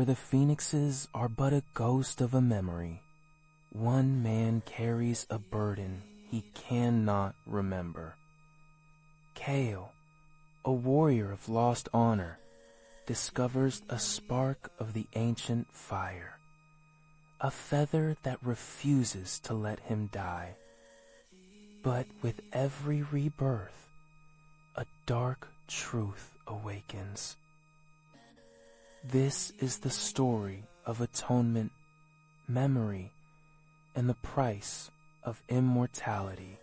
For the phoenixes are but a ghost of a memory. One man carries a burden he cannot remember. Kale, a warrior of lost honor, discovers a spark of the ancient fire, a feather that refuses to let him die. But with every rebirth, a dark truth awakens. This is the story of atonement, memory, and the price of immortality.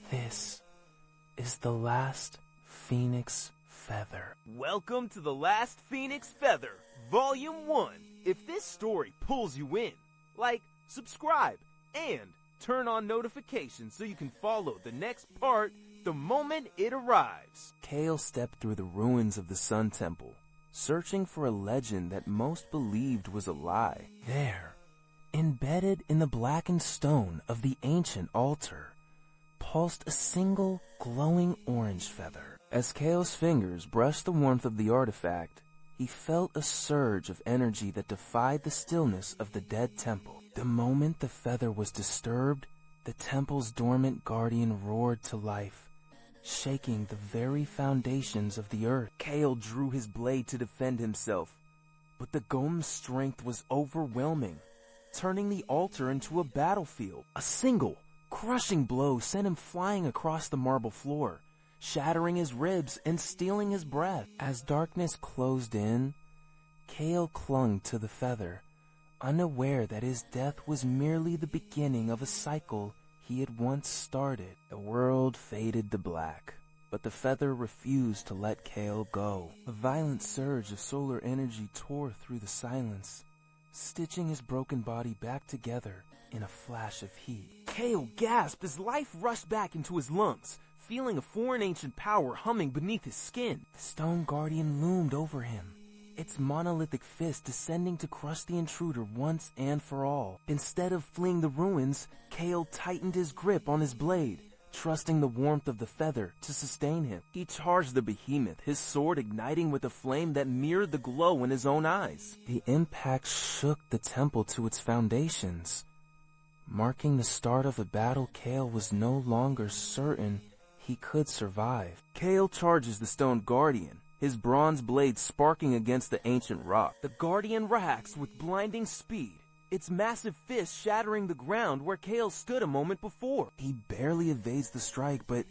This is the last phoenix feather. Welcome to The Last Phoenix Feather, Volume 1. If this story pulls you in, like, subscribe, and turn on notifications so you can follow the next part the moment it arrives. Kale stepped through the ruins of the Sun Temple, searching for a legend that most believed was a lie. There, embedded in the blackened stone of the ancient altar, pulsed a single glowing orange feather. As Kale's fingers brushed the warmth of the artifact, he felt a surge of energy that defied the stillness of the dead temple. The moment the feather was disturbed, the temple's dormant guardian roared to life, shaking the very foundations of the earth. Kale drew his blade to defend himself, but the golem's strength was overwhelming, turning the altar into a battlefield. A single, crushing blow sent him flying across the marble floor, shattering his ribs and stealing his breath. As darkness closed in, Kale clung to the feather, unaware that his death was merely the beginning of a cycle he had once started. The world faded to black, but the feather refused to let Kale go. A violent surge of solar energy tore through the silence, stitching his broken body back together in a flash of heat. Kale gasped as life rushed back into his lungs, feeling a foreign ancient power humming beneath his skin. The stone guardian loomed over him, its monolithic fist descending to crush the intruder once and for all. Instead of fleeing the ruins, Kale tightened his grip on his blade, trusting the warmth of the feather to sustain him. He charged the behemoth, his sword igniting with a flame that mirrored the glow in his own eyes. The impact shook the temple to its foundations, marking the start of a battle Kale was no longer certain he could survive. Kale charges the stone guardian, his bronze blade sparking against the ancient rock. The guardian racks with blinding speed, its massive fist shattering the ground where Kale stood a moment before. He barely evades the strike, but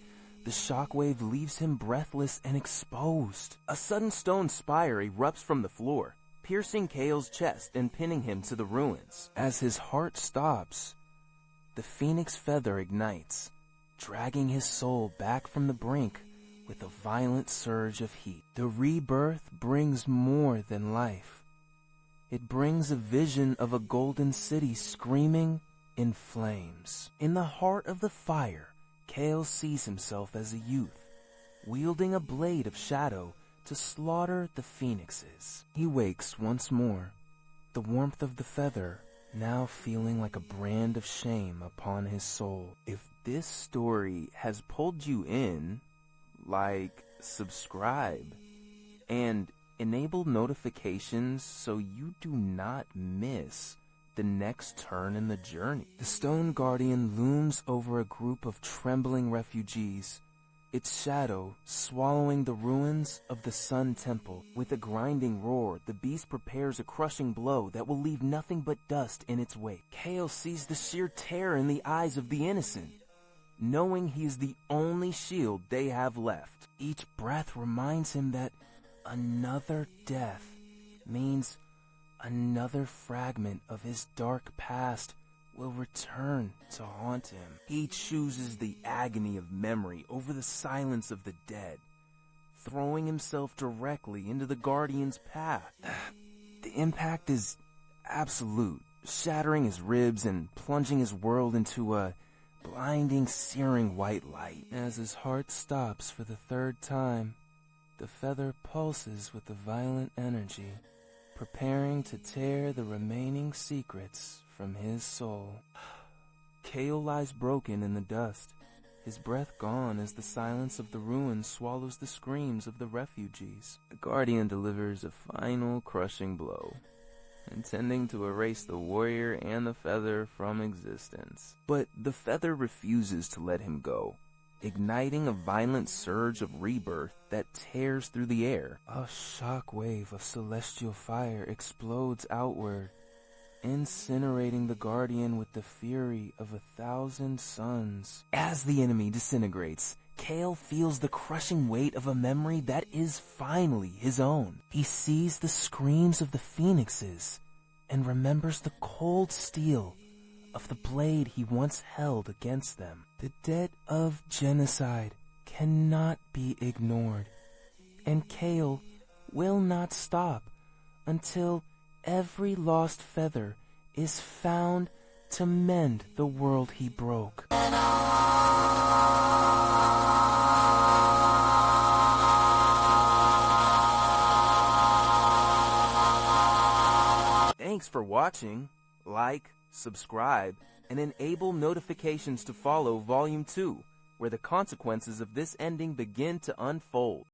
the shockwave leaves him breathless and exposed. A sudden stone spire erupts from the floor, piercing Kale's chest and pinning him to the ruins. As his heart stops, the phoenix feather ignites, dragging his soul back from the brink with a violent surge of heat. The rebirth brings more than life. It brings a vision of a golden city screaming in flames. In the heart of the fire, Kale sees himself as a youth, wielding a blade of shadow to slaughter the phoenixes. He wakes once more, the warmth of the feather now feeling like a brand of shame upon his soul. If this story has pulled you in, like, subscribe, and enable notifications so you do not miss the next turn in the journey. The stone guardian looms over a group of trembling refugees, its shadow swallowing the ruins of the Sun Temple. With a grinding roar, the beast prepares a crushing blow that will leave nothing but dust in its wake. Kale sees the sheer terror in the eyes of the innocent, knowing he is the only shield they have left. Each breath reminds him that another death means another fragment of his dark past will return to haunt him. He chooses the agony of memory over the silence of the dead, throwing himself directly into the Guardian's path. The impact is absolute, shattering his ribs and plunging his world into a blinding, searing white light. As his heart stops for the third time, the feather pulses with a violent energy, preparing to tear the remaining secrets from his soul. Kale lies broken in the dust, his breath gone as the silence of the ruins swallows the screams of the refugees. The Guardian delivers a final crushing blow, intending to erase the warrior and the feather from existence. But the feather refuses to let him go, igniting a violent surge of rebirth that tears through the air. A shock wave of celestial fire explodes outward, incinerating the Guardian with the fury of 1,000 suns. As the enemy disintegrates, Kale feels the crushing weight of a memory that is finally his own. He sees the screams of the phoenixes and remembers the cold steel of the blade he once held against them. The debt of genocide cannot be ignored, and Kale will not stop until every lost feather is found to mend the world he broke. Thanks for watching. Like, subscribe, and enable notifications to follow Volume 2, where the consequences of this ending begin to unfold.